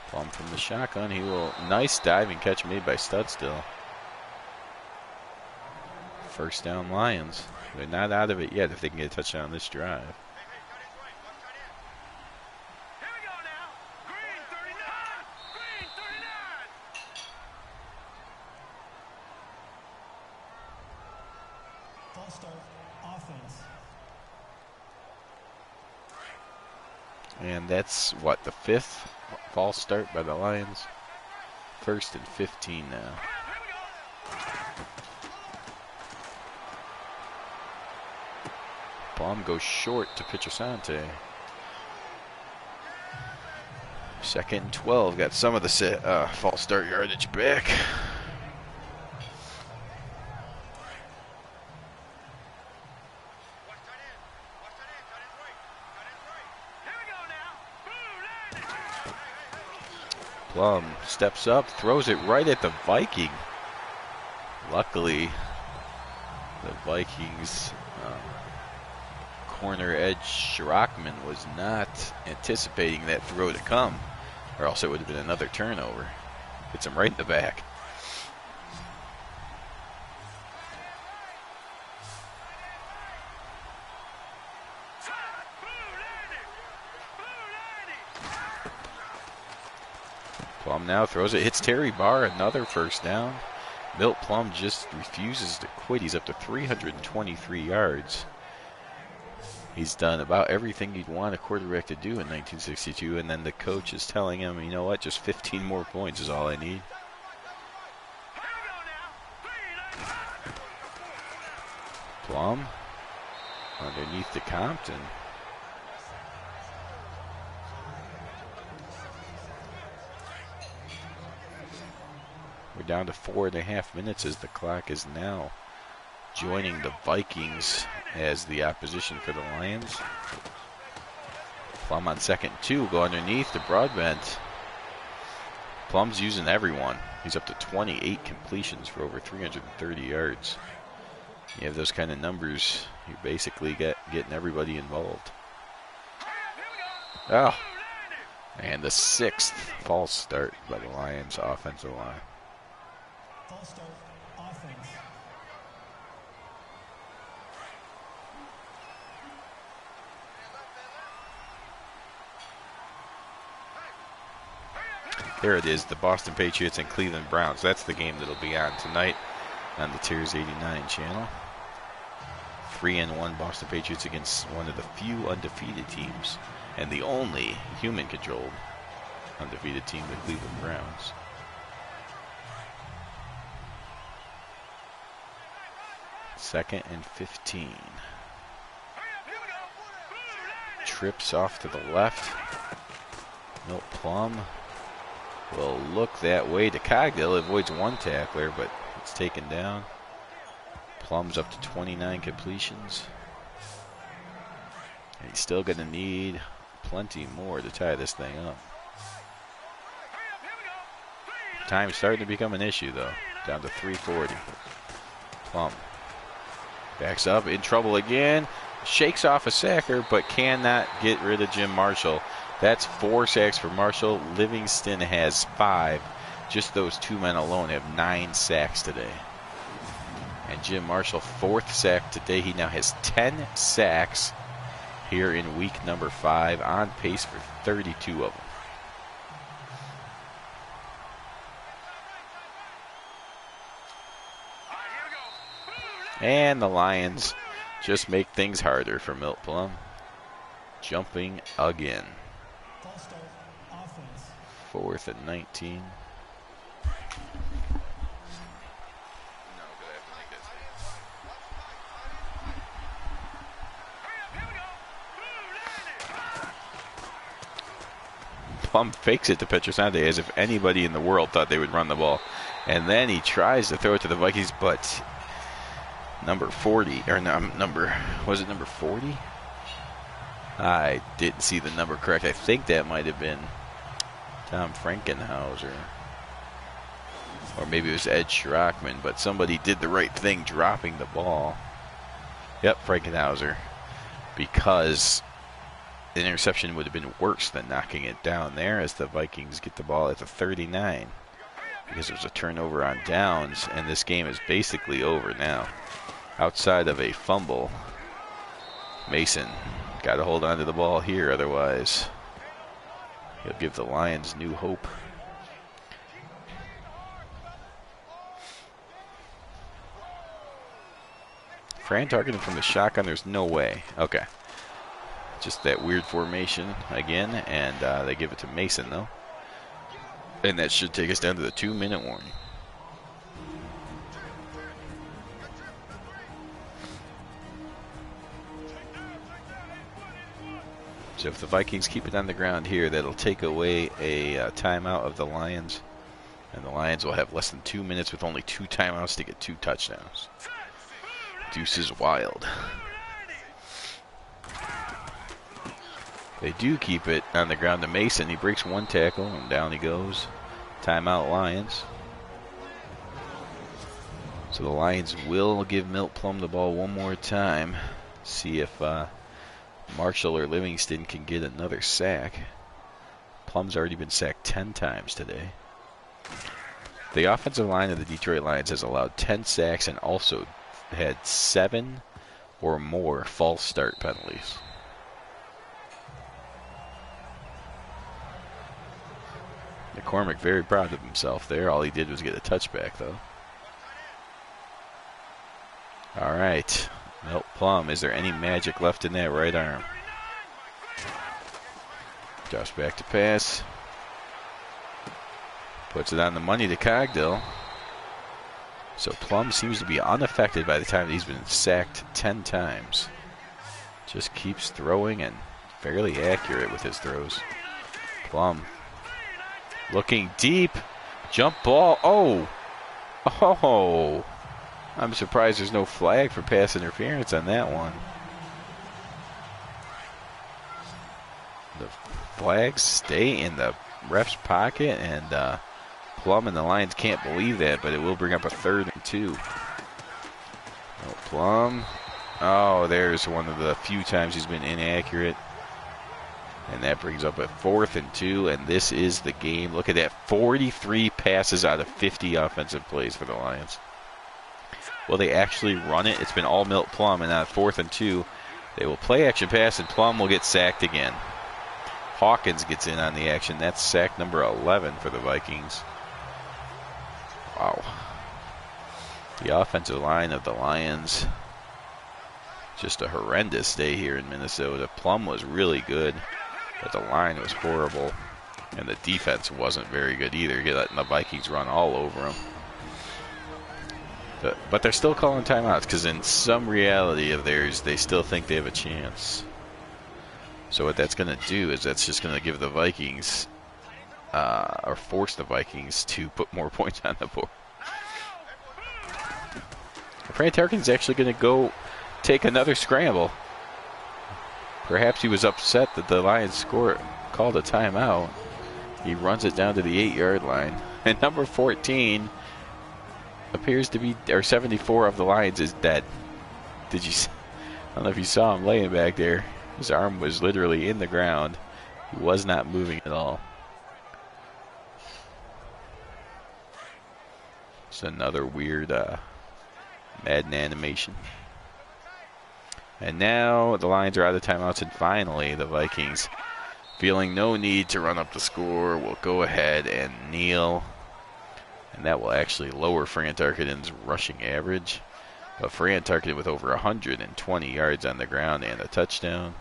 Plum from the shotgun. He will. Nice diving catch made by Studstill. First down, Lions. They're not out of it yet if they can get a touchdown on this drive. False start, offense. And that's what, the 5th false start by the Lions. 1st and 15 now. Plum goes short to Pietrasante. 2nd and 12. Got some of the false start yardage back. Plum steps up, throws it right at the Viking. Luckily, the Vikings corner edge Schrockman was not anticipating that throw to come, or else it would have been another turnover. Hits him right in the back. Plum now throws it, hits Terry Barr, another first down. Milt Plum just refuses to quit. He's up to 323 yards. He's done about everything you'd want a quarterback to do in 1962, and then the coach is telling him, you know what, just 15 more points is all I need. Plum underneath to Compton. We're down to 4.5 minutes as the clock is now joining the Vikings as the opposition for the Lions. Plum on 2nd and 2, go underneath to Broadbent. Plum's using everyone. He's up to 28 completions for over 330 yards. You have those kind of numbers, you're basically getting everybody involved. Oh, and the 6th false start by the Lions offensive line. False start, offense. There it is, the Boston Patriots and Cleveland Browns. That's the game that'll be on tonight on the Tiers 89 channel. 3-1 Boston Patriots against one of the few undefeated teams and the only human-controlled undefeated team, the Cleveland Browns. Second and 15. Trips off to the left. Milt Plum will look that way to Cogdill. Avoids one tackler, but it's taken down. Plum's up to 29 completions. And he's still going to need plenty more to tie this thing up. Time's starting to become an issue, though. Down to 3:40. Plum backs up, in trouble again. Shakes off a sacker, but cannot get rid of Jim Marshall. That's 4 sacks for Marshall. Livingston has 5. Just those 2 men alone have 9 sacks today. And Jim Marshall, 4th sack today. He now has 10 sacks here in week number 5, on pace for 32 of them. And the Lions just make things harder for Milt Plum. Jumping again. False start. Offense. 4th and 19. Plum fakes it to Petrosante as if anybody in the world thought they would run the ball. And then he tries to throw it to the Vikings, but number 40, or number, was it number 40? I didn't see the number correct. I think that might have been Tom Frankenhauser. Or maybe it was Ed Schrockman, but somebody did the right thing dropping the ball. Yep, Frankenhauser. Because an interception would have been worse than knocking it down there, as the Vikings get the ball at the 39. Because it was a turnover on downs, and this game is basically over now. Outside of a fumble, Mason got to hold on to the ball here, otherwise he'll give the Lions new hope. Fran targeting from the shotgun, there's no way. Okay. Just that weird formation again, and they give it to Mason, though. And that should take us down to the 2-minute warning. So if the Vikings keep it on the ground here, that'll take away a timeout of the Lions. And the Lions will have less than 2 minutes with only 2 timeouts to get 2 touchdowns. Deuce is wild. They do keep it on the ground to Mason. He breaks 1 tackle and down he goes. Timeout Lions. So the Lions will give Milt Plum the ball one more time. See if Marshall or Livingston can get another sack. Plum's already been sacked 10 times today. The offensive line of the Detroit Lions has allowed 10 sacks and also had 7 or more false start penalties. McCormick very proud of himself there. All he did was get a touchback, though. All right. Milt Plum, is there any magic left in that right arm? Josh back to pass. Puts it on the money to Cogdill. So Plum seems to be unaffected by the time he's been sacked 10 times. Just keeps throwing and fairly accurate with his throws. Plum looking deep. Jump ball. Oh. Oh. I'm surprised there's no flag for pass interference on that one. The flags stay in the ref's pocket, and Plum and the Lions can't believe that, but it will bring up a 3rd and 2. Oh, Plum. Oh, there's one of the few times he's been inaccurate. And that brings up a 4th and 2, and this is the game. Look at that, 43 passes out of 50 offensive plays for the Lions. Will they actually run it? It's been all Milt Plum, and on 4th and 2, they will play action pass, and Plum will get sacked again. Hawkins gets in on the action. That's sack number 11 for the Vikings. Wow. The offensive line of the Lions, just a horrendous day here in Minnesota. Plum was really good, but the line was horrible, and the defense wasn't very good either. You're letting the Vikings run all over them. But they're still calling timeouts because in some reality of theirs, they still think they have a chance. So what that's going to do is that's just going to give the Vikings, or force the Vikings to put more points on the board. Fran Tarken's actually going to go take another scramble. Perhaps he was upset that the Lions called a timeout. He runs it down to the 8-yard line. And number 14 appears to be, or 74 of the Lions is dead. Did you? I don't know if you saw him laying back there. His arm was literally in the ground. He was not moving at all. It's another weird Madden animation. And now the Lions are out of timeouts, and finally the Vikings, feeling no need to run up the score, will go ahead and kneel. And that will actually lower Fran Tarkenton's rushing average. But Fran Tarkenton with over 120 yards on the ground and a touchdown.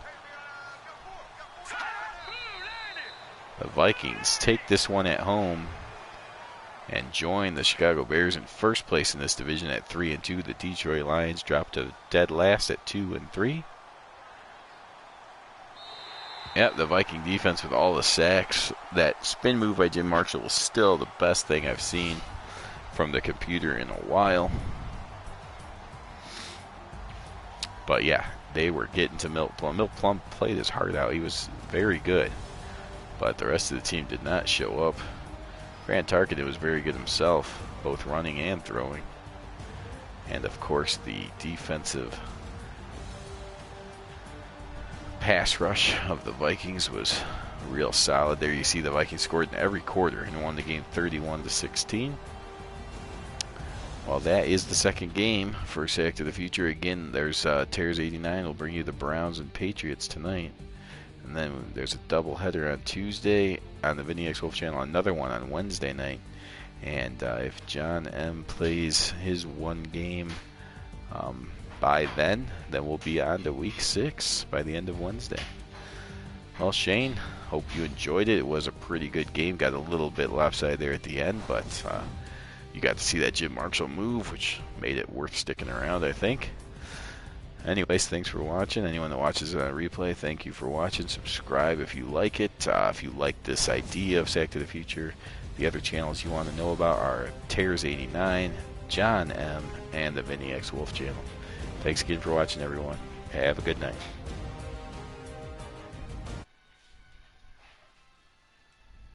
The Vikings take this one at home and join the Chicago Bears in first place in this division at 3-2. The Detroit Lions drop to dead last at 2-3. Yep, the Viking defense with all the sacks. That spin move by Jim Marshall was still the best thing I've seen from the computer in a while. But yeah, they were getting to Milt Plum. Milt Plum played his heart out. He was very good. But the rest of the team did not show up. Fran Tarkenton was very good himself, both running and throwing. And of course, the defensive pass rush of the Vikings was real solid. There you see the Vikings scored in every quarter and won the game 31-16. Well, that is the second game for Sack to the Future. Again, there's Tears 89 will bring you the Browns and Patriots tonight. And then there's a doubleheader on Tuesday on the Vinny X Wolf channel, another one on Wednesday night. And if John M plays his one game by then we'll be on to week 6 by the end of Wednesday. Well, Shane, hope you enjoyed it. It was a pretty good game. Got a little bit lopsided there at the end, but you got to see that Jim Marshall move, which made it worth sticking around, I think. Anyways, thanks for watching. Anyone that watches it on replay, thank you for watching. Subscribe if you like it. If you like this idea of Sack to the Future, the other channels you want to know about are Tears 89, John M, and the Vinny X Wolf channel. Thanks again for watching, everyone. Have a good night.